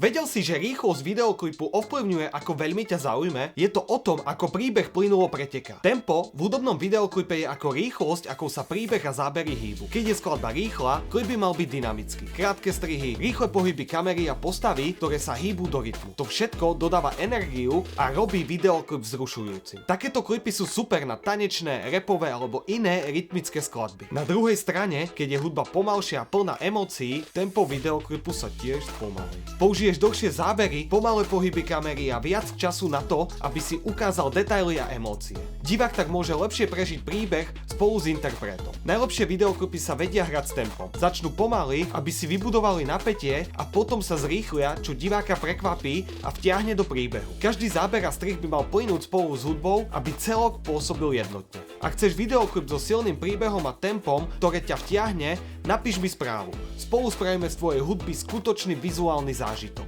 Vedel si, že rýchlosť videoklipu ovplyvňuje, ako veľmi ťa zaujme? Je to o tom, ako príbeh plynulo preteká. Tempo v hudobnom videoklipe je ako rýchlosť, ako sa príbeh a zábery hýbu. Keď je skladba rýchla, klip by mal byť dynamický. Krátke strihy, rýchle pohyby kamery a postavy, ktoré sa hýbu do rytmu. To všetko dodáva energiu a robí videoklip vzrušujúcim. Takéto klipy sú super na tanečné, rapové alebo iné rytmické skladby. Na druhej strane, keď je hudba pomalšia a plná emócií, tempo videoklipu sa tiež spomalí. Použiješ dlhšie zábery, pomalé pohyby kamery a viac času na to, aby si ukázal detaily a emócie. Divák tak môže lepšie prežiť príbeh spolu s interpretom. Najlepšie videoklipy sa vedia hrať s tempom. Začnú pomaly, aby si vybudovali napätie a potom sa zrýchlia, čo diváka prekvapí a vtiahne do príbehu. Každý záber a strih by mal plynúť spolu s hudbou, aby celok pôsobil jednotne. Ak chceš videoklip so silným príbehom a tempom, ktoré ťa vtiahne, napíš mi správu. Spolu spravíme z tvojej hudby skutočný vizuálny zážitok.